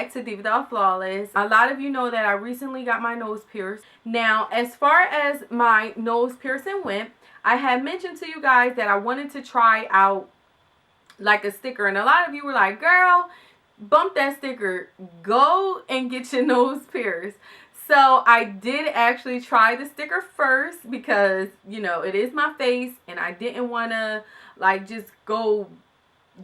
back to DivaDollFlawless. A lot of you know that I recently got my nose pierced. Now, as far as my nose piercing went, I had mentioned to you guys that I wanted to try out like a sticker. And a lot of you were like, girl, bump that sticker. Go and get your nose pierced. So I did actually try the sticker first because, you know, it is my face and I didn't want to like just go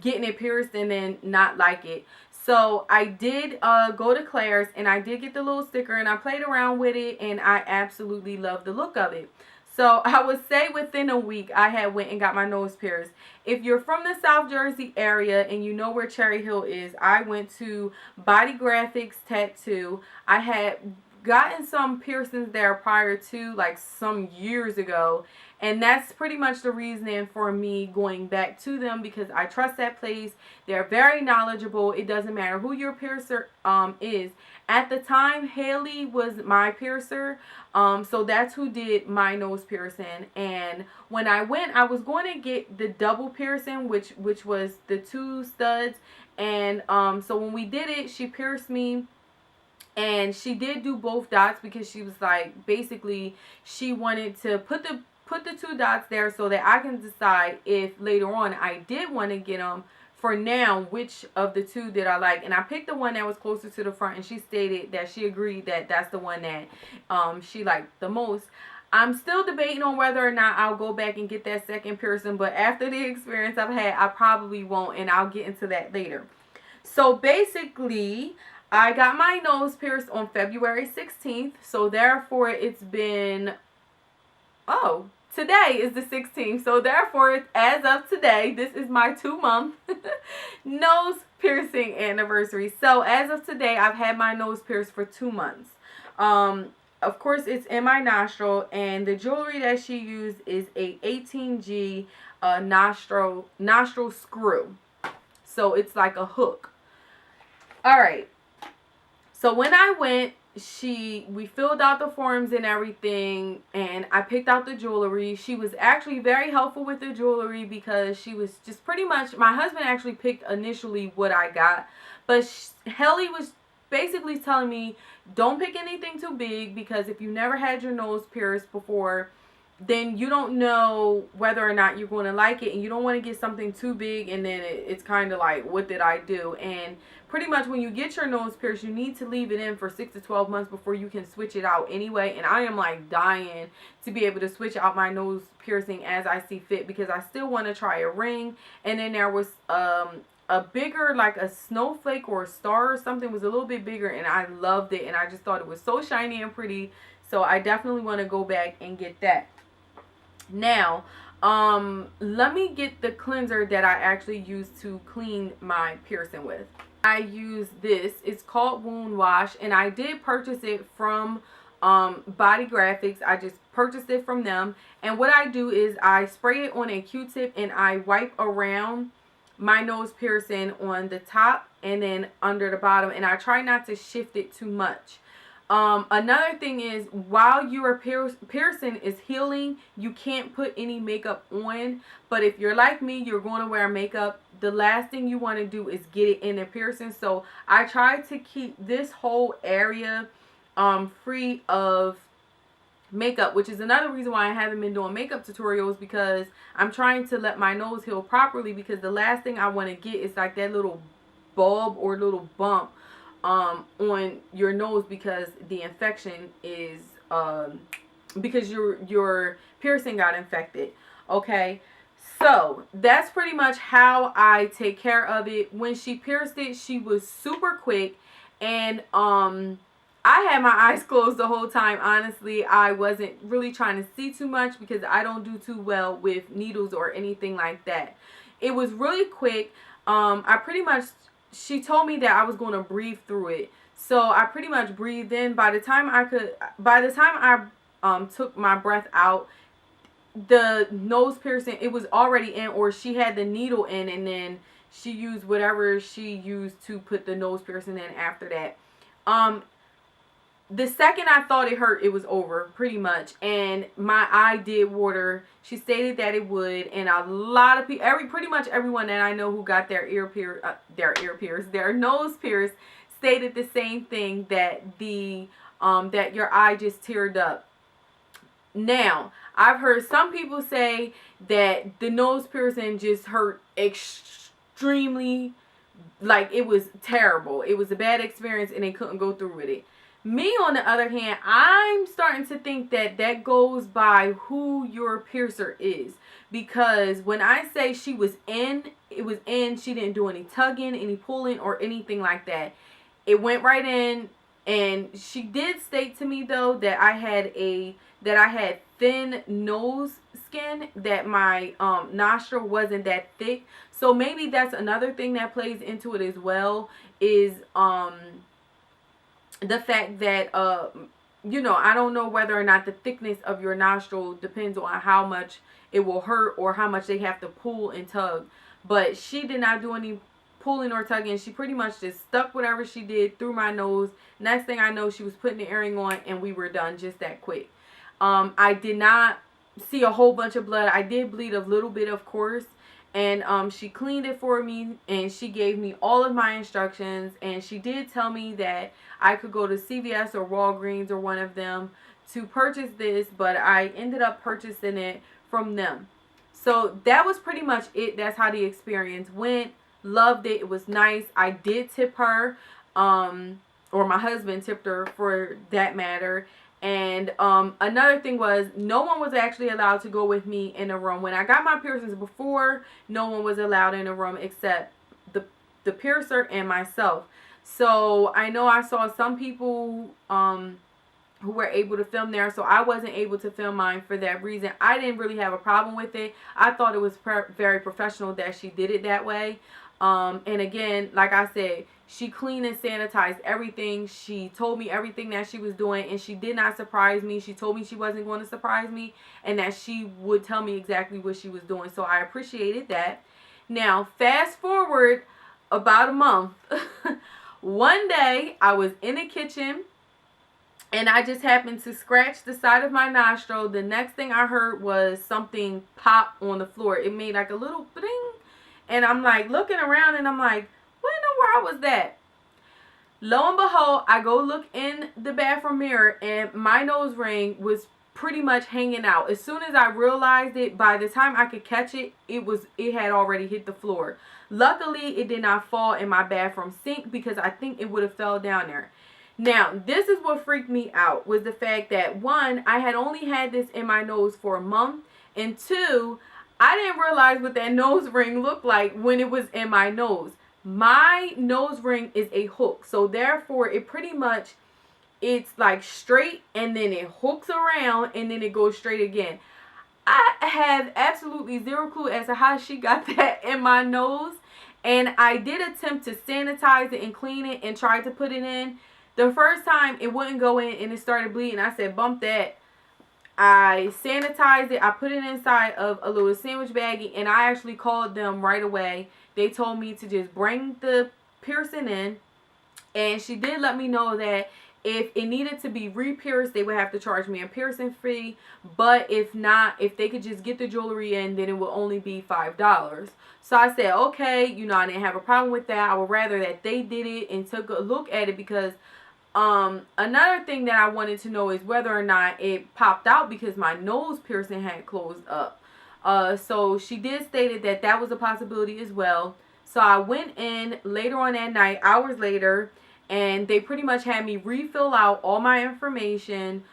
getting it pierced and then not like it. So I did go to Claire's and I did get the little sticker and I played around with it and I absolutely love the look of it. So I would say within a week I had went and got my nose pierced. If you're from the South Jersey area and you know where Cherry Hill is, I went to Body Graphics Tattoo. I had gotten some piercings there prior to, like, some years ago, and that's pretty much the reason for me going back to them, because I trust that place. They're very knowledgeable. It doesn't matter who your piercer is. At the time, Haley was my piercer, so that's who did my nose piercing. And when I went, I was going to get the double piercing, which was the 2 studs. And so when we did it, she pierced me. And she did do both dots because she was like, basically, she wanted to put the 2 dots there so that I can decide if later on I did want to get them. For now, which of the 2 did I like? And I picked the one that was closer to the front, and she stated that she agreed that that's the one that she liked the most. I'm still debating on whether or not I'll go back and get that second piercing, but after the experience I've had, I probably won't, and I'll get into that later. So basically, I got my nose pierced on February 16th, so therefore it's been, oh, today is the 16th, so therefore as of today, this is my 2-month nose piercing anniversary. So as of today, I've had my nose pierced for 2 months. Of course, it's in my nostril, and the jewelry that she used is a 18G nostril screw. So it's like a hook. Alright. So when I went, we filled out the forms and everything, and I picked out the jewelry. She was actually very helpful with the jewelry because she was just pretty much, my husband actually picked initially what I got, but Helly was basically telling me, don't pick anything too big, because if you never had your nose pierced before, then you don't know whether or not you're going to like it, and you don't want to get something too big and then it's kind of like, what did I do? And pretty much when you get your nose pierced, you need to leave it in for 6 to 12 months before you can switch it out anyway. And I am like dying to be able to switch out my nose piercing as I see fit, because I still want to try a ring. And then there was a bigger, like a snowflake or a star or something, was a little bit bigger, and I loved it, and I just thought it was so shiny and pretty. So I definitely want to go back and get that. Now, let me get the cleanser that I actually use to clean my piercing with. I use this. It's called Wound Wash, and I did purchase it from Body Graphics. I just purchased it from them, and what I do is I spray it on a Q-tip and I wipe around my nose piercing on the top and then under the bottom, and I try not to shift it too much. Another thing is, while your piercing is healing, you can't put any makeup on. But if you're like me, you're going to wear makeup, the last thing you want to do is get it in the piercing. So I try to keep this whole area free of makeup, which is another reason why I haven't been doing makeup tutorials, because I'm trying to let my nose heal properly, because the last thing I want to get is like that little bulb or little bump on your nose, because the infection is because your piercing got infected. Okay, so that's pretty much how I take care of it. When she pierced it, she was super quick, and I had my eyes closed the whole time. Honestly, I wasn't really trying to see too much because I don't do too well with needles or anything like that. It was really quick. I pretty much, she told me that I was going to breathe through it. So I pretty much breathed in. By the time I took my breath out, the nose piercing, it was already in, or she had the needle in, and then she used whatever she used to put the nose piercing in after that. The second I thought it hurt, it was over pretty much, and my eye did water. She stated that it would, and a lot of people, pretty much everyone that I know who got their nose pierced, stated the same thing, that that your eye just teared up. Now, I've heard some people say that the nose piercing just hurt extremely, like it was terrible. It was a bad experience and they couldn't go through with it. Me, on the other hand, I'm starting to think that that goes by who your piercer is. Because when I say she was in, it was in. She didn't do any tugging, any pulling, or anything like that. It went right in. And she did state to me, though, that I had thin nose skin, that my nostril wasn't that thick. So maybe that's another thing that plays into it as well, is the fact that you know, I don't know whether or not the thickness of your nostril depends on how much it will hurt or how much they have to pull and tug. But she did not do any pulling or tugging. She pretty much just stuck whatever she did through my nose. Next thing I know, she was putting the earring on and we were done just that quick. I did not see a whole bunch of blood. I did bleed a little bit, of course. And she cleaned it for me, and she gave me all of my instructions. And she did tell me that I could go to CVS or Walgreens or one of them to purchase this, but I ended up purchasing it from them. So that was pretty much it. That's how the experience went. Loved it. It was nice. I did tip her, or my husband tipped her for that matter. And another thing was, no one was actually allowed to go with me in a room. When I got my piercings before, no one was allowed in a room except the piercer and myself. So I know I saw some people who were able to film there, so I wasn't able to film mine for that reason. I didn't really have a problem with it. I thought it was very professional that she did it that way. And again, like I said, she cleaned and sanitized everything. She told me everything that she was doing, and she did not surprise me. She told me she wasn't going to surprise me, and that she would tell me exactly what she was doing. So I appreciated that. Now, fast forward about a month. One day, I was in the kitchen, and I just happened to scratch the side of my nostril. The next thing I heard was something pop on the floor. It made like a little bling. And I'm like looking around, and I'm like, what in the world was that? Lo and behold, I go look in the bathroom mirror, and my nose ring was pretty much hanging out. As soon as I realized it, by the time I could catch it, it had already hit the floor. Luckily, it did not fall in my bathroom sink, because I think it would have fell down there. Now, this is what freaked me out, was the fact that, one, I had only had this in my nose for a month, and two, I didn't realize what that nose ring looked like when it was in my nose. My nose ring is a hook, so therefore it pretty much, it's like straight, and then it hooks around, and then it goes straight again. I have absolutely zero clue as to how she got that in my nose, and I did attempt to sanitize it and clean it and try to put it in. The first time it wouldn't go in and it started bleeding. I said, bump that. I sanitized it. I put it inside of a little sandwich baggie, and I actually called them right away. They told me to just bring the piercing in, and she did let me know that if it needed to be re-pierced, they would have to charge me a piercing fee. But if not, if they could just get the jewelry in, then it will only be $5. So I said, okay, you know, I didn't have a problem with that. I would rather that they did it and took a look at it, because another thing that I wanted to know is whether or not it popped out because my nose piercing had closed up. So she did stated that that was a possibility as well. So I went in later on that night, hours later, and they pretty much had me refill out all my information,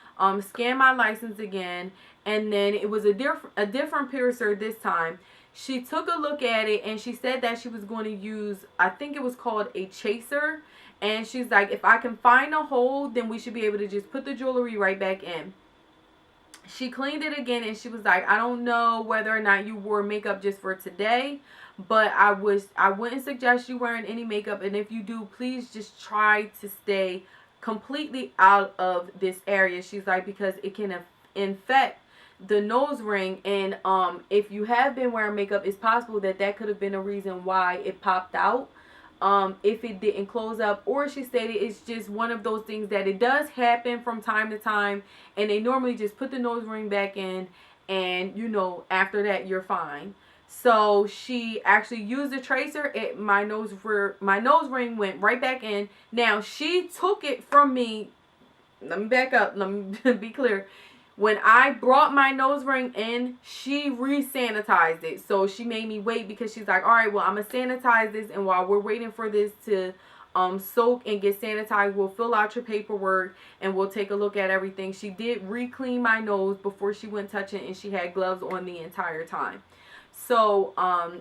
scan my license again, and then it was a different piercer this time. She took a look at it, and she said that she was going to use, I think it was called a chaser. And she's like, if I can find a hole, then we should be able to just put the jewelry right back in. She cleaned it again, and she was like, I don't know whether or not you wore makeup just for today, but I wouldn't suggest you wearing any makeup. And if you do, please just try to stay completely out of this area. She's like, because it can infect the nose ring, and if you have been wearing makeup, it's possible that that could have been a reason why it popped out. If it didn't close up, or she stated it's just one of those things that it does happen from time to time, and they normally just put the nose ring back in, and you know, after that you're fine. So she actually used the tracer. My nose ring went right back in. Now she took it from me. Let me back up. Let me be clear. When I brought my nose ring in, she re-sanitized it. So she made me wait because she's like, all right, well, I'm going to sanitize this. And while we're waiting for this to soak and get sanitized, we'll fill out your paperwork and we'll take a look at everything. She did re-clean my nose before she went touching, and she had gloves on the entire time. So,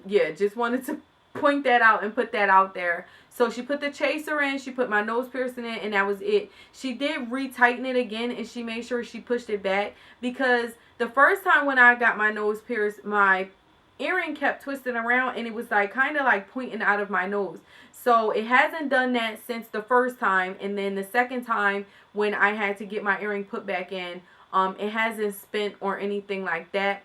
yeah, just wanted to point that out and put that out there. So she put the chaser in, she put my nose piercing in, and that was it. She did retighten it again, and she made sure she pushed it back, because the first time when I got my nose pierced, my earring kept twisting around, and it was like kind of like pointing out of my nose. So it hasn't done that since the first time, and then the second time when I had to get my earring put back in, it hasn't spent or anything like that,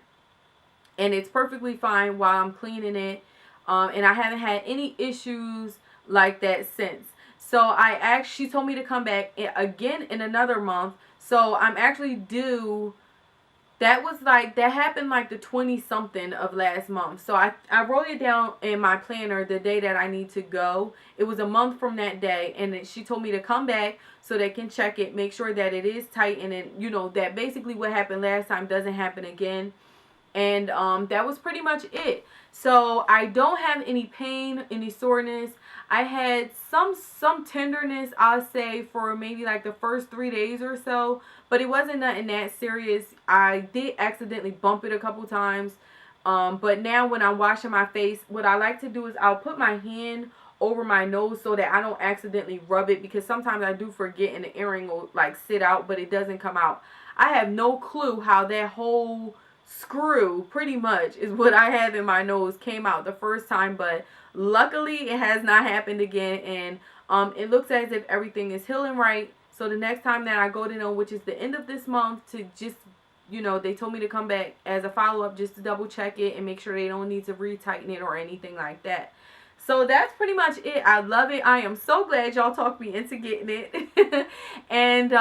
and it's perfectly fine while I'm cleaning it. And I haven't had any issues like that since. So she told me to come back again in another month. So I'm actually due. That happened like the 20-something of last month. So I wrote it down in my planner the day that I need to go. It was a month from that day. And she told me to come back so they can check it, make sure that it is tight. And then, you know, that basically what happened last time doesn't happen again. And that was pretty much it. So I don't have any pain, any soreness. I had some tenderness, I'll say, for maybe like the first 3 days or so. But it wasn't nothing that serious. I did accidentally bump it a couple times. But now when I'm washing my face, what I like to do is I'll put my hand over my nose so that I don't accidentally rub it. Because sometimes I do forget and the earring will like sit out, but it doesn't come out. I have no clue how that whole screw pretty much is what I have in my nose came out the first time, but luckily it has not happened again, and it looks as if everything is healing right. So the next time that I go to know, which is the end of this month, to just, you know, they told me to come back as a follow-up just to double check it and make sure they don't need to retighten it or anything like that. So that's pretty much it. I love it. I am so glad y'all talked me into getting it. And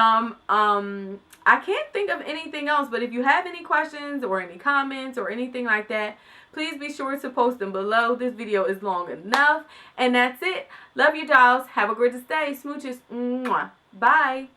I can't think of anything else, but if you have any questions or any comments or anything like that, please be sure to post them below. This video is long enough. And that's it. Love you, dolls. Have a gorgeous day. Smooches. Mwah. Bye.